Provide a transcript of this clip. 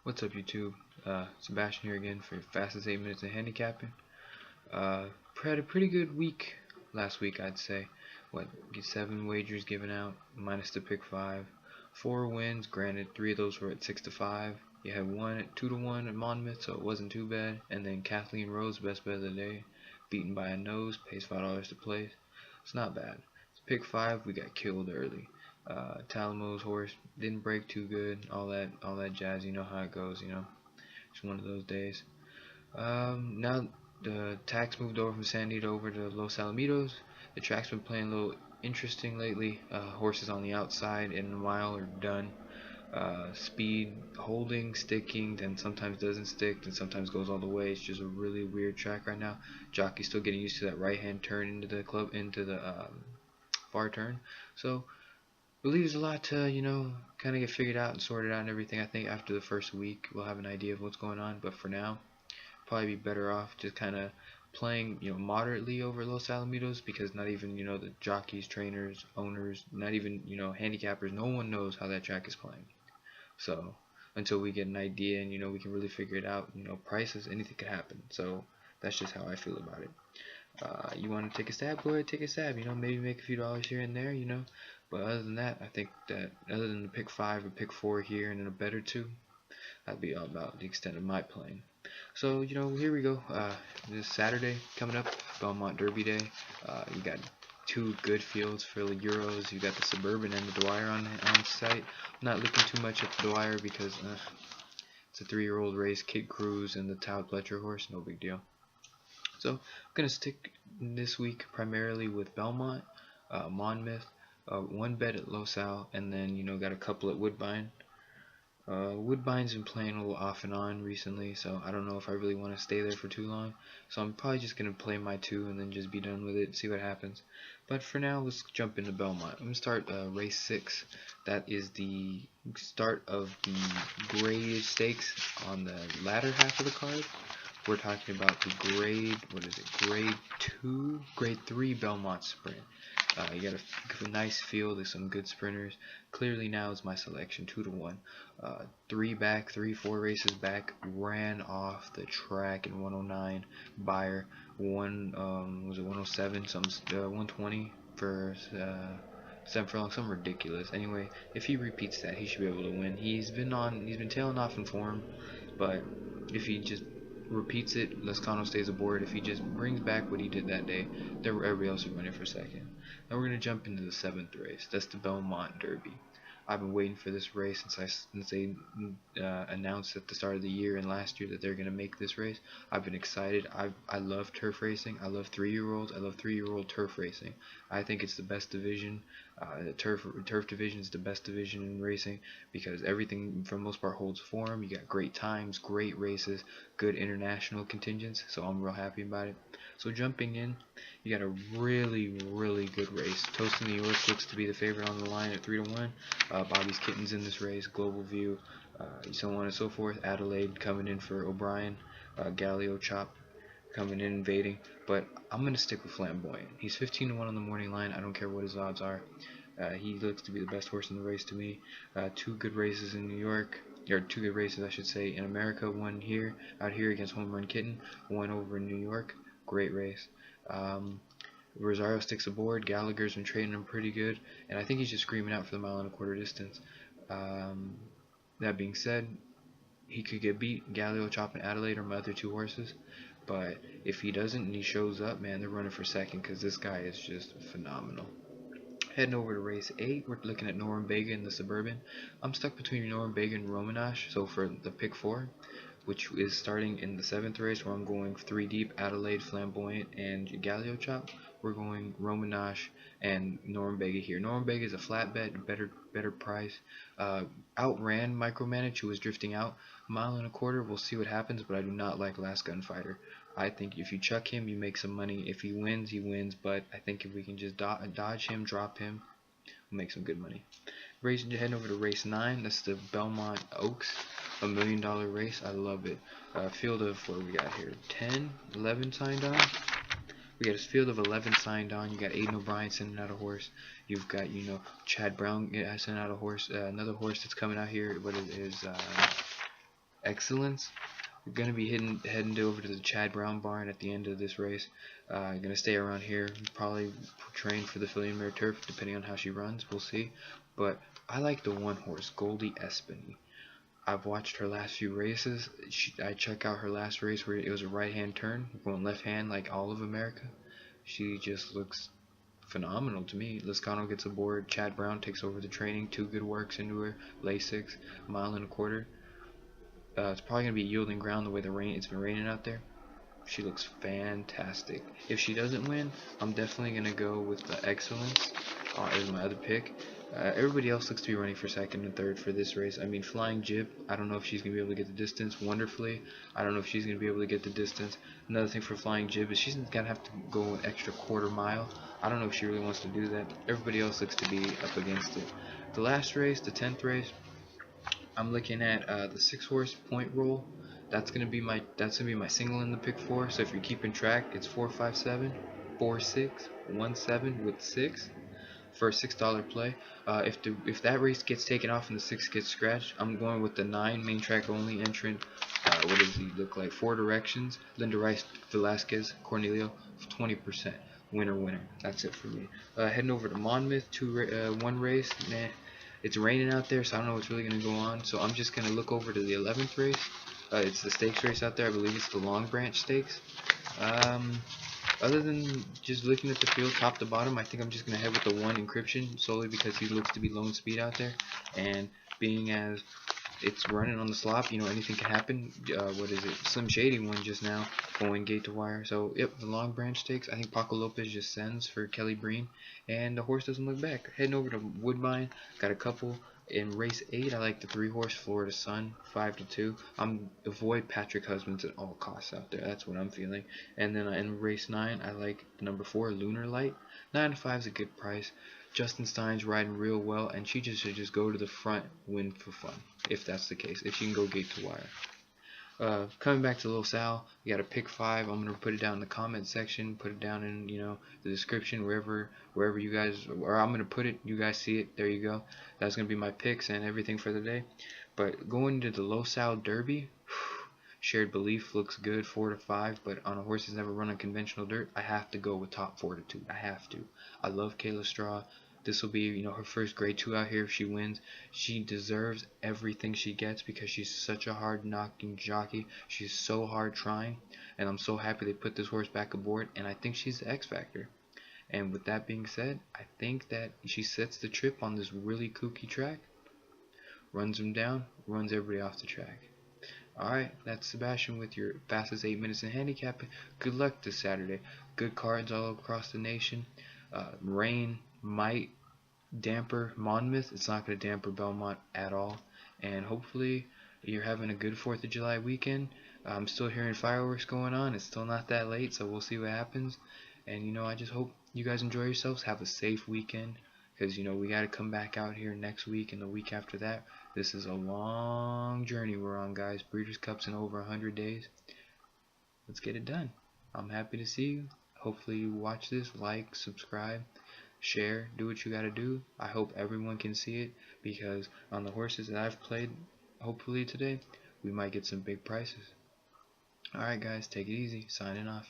What's up, YouTube? Sebastian here again for your fastest 8 minutes of handicapping. Had a pretty good week last week, I'd say. Get 7 wagers given out, minus the pick 5. 4 wins, granted 3 of those were at 6 to 5. You had 1 at 2 to 1 at Monmouth, so it wasn't too bad. And then Kathleen Rose, best bet of the day, beaten by a nose, pays $5 to place. It's not bad. Pick 5, we got killed early. Talamo's horse didn't break too good, all that jazz. You know how it goes, it's one of those days. Now the tax moved over from San Diego over to Los Alamitos. The track's been playing a little interesting lately. Horses on the outside in a mile are done. Speed holding, sticking, then sometimes doesn't stick, then sometimes goes all the way. It's just a really weird track right now. Jockey's still getting used to that right hand turn into the far turn. So believe there's a lot to, kind of get figured out and sorted out and everything. I think after the first week we'll have an idea of what's going on, but for now probably be better off just kind of playing, moderately over Los Alamitos, because not even, the jockeys, trainers, owners, not even, handicappers, no one knows how that track is playing. So until we get an idea and, we can really figure it out, prices, anything could happen. So that's just how I feel about it. You want to take a stab, go ahead, take a stab, maybe make a few dollars here and there, but other than that, I think that other than the pick 5 or pick 4 here and then a bet or 2, that'd be all about the extent of my playing. So, here we go. This Saturday coming up, Belmont Derby Day. You got 2 good fields for the Euros. You got the Suburban and the Dwyer on site. I'm not looking too much at the Dwyer because it's a 3-year-old race. Kid Cruz and the Todd Pletcher horse, no big deal. So I'm gonna stick this week primarily with Belmont, Monmouth, 1 bet at Los Al, and then got a couple at Woodbine. Woodbine's been playing a little off and on recently, so I don't know if I really want to stay there for too long. So I'm probably just gonna play my 2 and then just be done with it, see what happens. But for now, let's jump into Belmont. I'm gonna start race 6. That is the start of the grade stakes on the latter half of the card. We're talking about the grade 3 Belmont sprint. You got a nice field, there's some good sprinters. Clearly now is my selection, 2 to 1. 4 races back, ran off the track in 109. Buyer, was it 107? 120 for 7 furlongs, something ridiculous. Anyway, if he repeats that, he should be able to win. He's been tailing off in form, but if he just repeats it, Lescano stays aboard. If he just brings back what he did that day, everybody else is running for second. Now we're going to jump into the 7th race. That's the Belmont Derby. I've been waiting for this race since they announced at the start of the year and last year that they're going to make this race. I've been excited. I love turf racing. I love 3-year-olds. I love 3-year-old turf racing. I think it's the best division. The turf division is the best division in racing because everything for the most part holds form. You got great times, great races, good international contingents. So I'm real happy about it. So jumping in, you got a really good race. Toast in New York looks to be the favorite on the line at 3 to 1. Bobby's Kitten's in this race. Global View, so on and so forth. Adelaide coming in for O'Brien. Galileo Chop coming in invading. But I'm gonna stick with Flamboyant. He's 15 to 1 on the morning line. I don't care what his odds are. He looks to be the best horse in the race to me. 2 good races in New York. Or 2 good races, I should say, in America. 1 out here against Home Run Kitten. 1 over in New York. Great race. Rosario sticks aboard. Gallagher's been trading him pretty good, and I think he's just screaming out for the 1.25 mile distance. That being said, he could get beat. Galileo, Chop, and Adelaide are my other 2 horses, but if he doesn't and he shows up, man, they're running for second because this guy is just phenomenal. Heading over to race 8, we're looking at Norumbega in the Suburban. I'm stuck between Norumbega and Romanage, so for the pick 4, which is starting in the 7th race, where I'm going 3 deep, Adelaide, Flamboyant, and Galileo Chop. We're going Romanage and Norumbega here. Norumbega is a flat bet, better price. Outran Micromanage, who was drifting out 1.25 miles. We'll see what happens, but I do not like Last Gunfighter. I think if you chuck him, you make some money. If he wins, he wins, but I think if we can just dodge him, drop him, we'll make some good money. Heading over to race 9, that's the Belmont Oaks, $1 million race. I love it. Field of, what do we got here, 11 signed on. We got a field of 11 signed on. You got Aiden O'Brien sending out a horse. You've got, Chad Brown sending out a horse. Another horse that's coming out here. What is Excellence. We're gonna be heading over to the Chad Brown barn at the end of this race. Gonna stay around here, probably train for the Fillion Mare Turf, depending on how she runs. We'll see. But I like the one horse, Goldy Espony. I've watched her last few races. I check out her last race where it was a right-hand turn, going left hand like all of America. She just looks phenomenal to me. Lascano gets aboard. Chad Brown takes over the training. 2 good works into her. Lay 6, mile and a quarter. It's probably gonna be yielding ground the way it's been raining out there. She looks fantastic. If she doesn't win, I'm definitely gonna go with the Excellence as my other pick. Everybody else looks to be running for second and third for this race. I mean, Flying Jib, I don't know if she's going to be able to get the distance. Wonderfully, I don't know if she's going to be able to get the distance. Another thing for Flying Jib is she's going to have to go an extra quarter mile. I don't know if she really wants to do that. Everybody else looks to be up against it. The last race, the 10th race, I'm looking at the 6-horse point roll. That's going to be my single in the pick 4. So if you're keeping track, it's 457, 46, 17 with 6. For a $6 play. If that race gets taken off and the 6 gets scratched, I'm going with the 9 main track only entrant. What does he look like? 4 Directions, Linda Rice, Velasquez, Cornelio, 20%. Winner. That's it for me. Heading over to Monmouth, 1 race. Nah, it's raining out there, so I don't know what's really gonna go on. So I'm just gonna look over to the 11th race. It's the stakes race out there. I believe it's the Long Branch Stakes. Other than just looking at the field top to bottom, I think I'm just going to head with the 1 Encryption, solely because he looks to be lone speed out there. And being as it's running on the slop, you know, anything can happen. What is it? Slim Shady won just now, going gate to wire. So, yep, the Long Branch Stakes. I think Paco Lopez just sends for Kelly Breen. And the horse doesn't look back. Heading over to Woodbine, got a couple. In race 8, I like the 3-horse Florida Sun, 5-2. Avoid Patrick Husbands at all costs out there. That's what I'm feeling. And then in race 9, I like the number 4, Lunar Light. 9-5 is a good price. Justin Stein's riding real well, and she should just go to the front, win for fun, if that's the case. If she can go gate to wire. Coming back to Little Sal, you got a pick 5. I'm gonna put it down in the comment section, put it down in the description, wherever you guys, or I'm gonna put it. You guys see it. There you go. That's gonna be my picks and everything for the day. But going to the Low Sal Derby, Shared Belief looks good, 4-5. But on a horse that's never run on conventional dirt, I have to go with Top Fortitude. I have to. I love Kayla Straw. This will be, her first grade 2 out here if she wins. She deserves everything she gets because she's such a hard knocking jockey. She's so hard trying, and I'm so happy they put this horse back aboard, and I think she's the X factor. And with that being said, I think that she sets the trip on this really kooky track, runs them down, runs everybody off the track. Alright, that's Sebastian with your fastest 8 minutes in handicapping. Good luck this Saturday. Good cards all across the nation. Rain might damper Monmouth. It's not going to damper Belmont at all. And hopefully you're having a good 4th of July weekend. I'm still hearing fireworks going on. It's still not that late, so we'll see what happens. And I just hope you guys enjoy yourselves. Have a safe weekend, because we got to come back out here next week and the week after that. This is a long journey we're on, guys. Breeders' Cup's in over 100 days. Let's get it done. I'm happy to see you. Hopefully you watch this, like, subscribe, share, do what you gotta do. I hope everyone can see it, because on the horses that I've played, hopefully today, we might get some big prices. Alright guys, take it easy. Signing off.